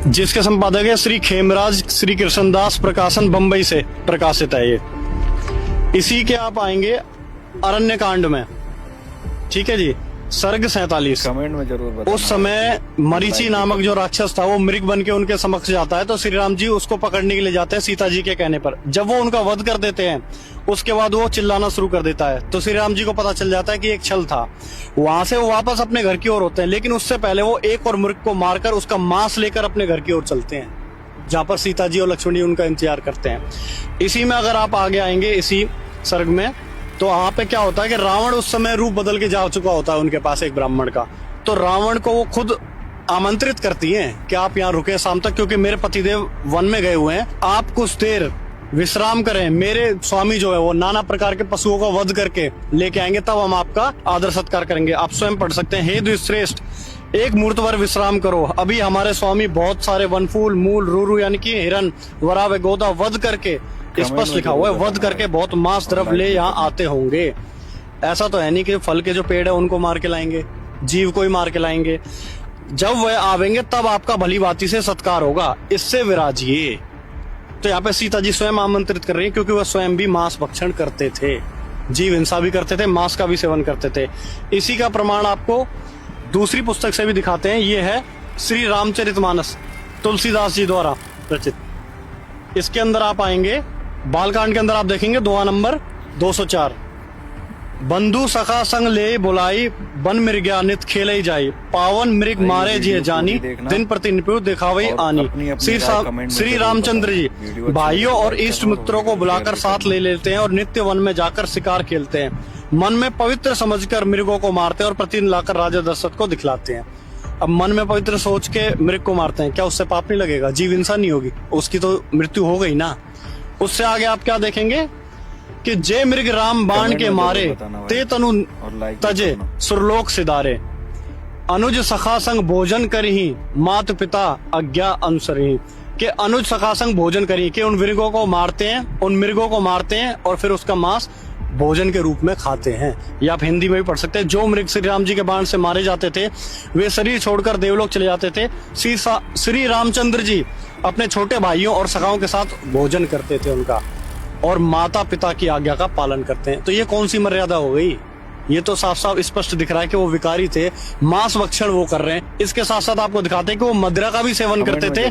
जिसके संपादक है श्री खेमराज श्री कृष्णदास प्रकाशन, बंबई से प्रकाशित है ये। इसी के आप आएंगे अरण्य कांड में, ठीक है जी, सर्ग 47। कमेंट में जरूर बताना। उस समय मरीचि नामक जो राक्षस था वो मृग बन के उनके समक्ष जाता है, तो श्री राम जी उसको पकड़ने के लिए जाते हैं सीता जी के कहने पर। जब वो उनका वध कर देते हैं उसके बाद वो चिल्लाना शुरू कर देता है, तो श्री राम जी को पता चल जाता है कि एक छल था। वहां से वो वापस अपने घर की ओर होते हैं, लेकिन उससे पहले वो एक और मृग को मारकर उसका मांस लेकर अपने घर की ओर चलते हैं, जहाँ पर सीता जी और लक्ष्मण जी उनका इंतजार करते हैं। इसी में अगर आप आगे आएंगे इसी सर्ग में, तो वहां पे क्या होता है कि रावण उस समय रूप बदल के जा चुका होता है उनके पास एक ब्राह्मण का। तो रावण को वो खुद आमंत्रित करती हैं कि आप यहाँ रुके शाम तक, क्योंकि मेरे पतिदेव वन में गए हुए हैं, आप कुछ देर विश्राम करें, मेरे स्वामी जो है वो नाना प्रकार के पशुओं का वध करके लेके आएंगे, तब हम आपका आदर सत्कार करेंगे। आप स्वयं पढ़ सकते हैं, हे द्विश्रेष्ठ, एक मुहूर्त भर विश्राम करो, अभी हमारे स्वामी बहुत सारे वनफूल, मूल, रूरू यानी कि हिरन, वराव, गोदा वध करके, स्पष्ट लिखा हुआ है, वध करके बहुत मांस द्रव्य ले यहाँ आते होंगे। ऐसा तो है नहीं कि फल के जो पेड़ है उनको मार के लाएंगे, जीव को ही मार के लाएंगे। जब वह आवेंगे तब आपका भली भांति से सत्कार होगा, इससे विराजिए। तो यहाँ पे सीता जी स्वयं आमंत्रित कर रही है, क्योंकि वह स्वयं भी मांस भक्षण करते थे, जीव हिंसा भी करते थे, मांस का भी सेवन करते थे। इसी का प्रमाण आपको दूसरी पुस्तक से भी दिखाते हैं। ये है श्री रामचरितमानस, तुलसीदास जी द्वारा रचित। इसके अंदर आप आएंगे, बालकांड के अंदर आप देखेंगे दोहा नंबर 204। बंधु सखा संग ले बुलाई, बन मृग्या नित खेले जाई, पावन मृग मारे जिये जानी, दिन प्रति निपुण दिखावे आनी। श्री रामचंद्र जी भाइयों और इष्ट मित्रों को बुलाकर साथ ले लेते हैं और नित्य वन में जाकर शिकार खेलते हैं। मन में पवित्र समझकर मृगों को मारते हैं और प्रतिदिन लाकर राजा दशरथ को दिखलाते हैं। अब मन में पवित्र सोच के मृग को मारते हैं, क्या उससे पाप नहीं लगेगा? जीव हिंसा नहीं होगी, उसकी तो मृत्यु हो गई ना। उससे आगे आप क्या देखेंगे कि जय मृग राम बाण के मारे, ते तनु तजे सुरलोक सिधारे, अनुज सखा संग भोजन करही, मात पिता आज्ञा अनुसरही। कि अनुज सखा संग भोजन करी, कि उन मृगों को मारते हैं, उन मृगों को मारते हैं और फिर उसका मांस भोजन के रूप में खाते हैं। या आप हिंदी में भी पढ़ सकते हैं, जो मृग श्री राम जी के बाण से मारे जाते थे वे शरीर छोड़कर देवलोक चले जाते थे। श्री रामचंद्र जी अपने छोटे भाइयों और सखाओं के साथ भोजन करते थे उनका, और माता पिता की आज्ञा का पालन करते हैं। तो ये कौन सी मर्यादा हो गई? ये तो साफ साफ स्पष्ट दिख रहा है कि वो विकारी थे, मांस भक्षण वो कर रहे हैं। इसके साथ साथ आपको दिखाते हैं कि वो मदिरा का भी सेवन करते थे।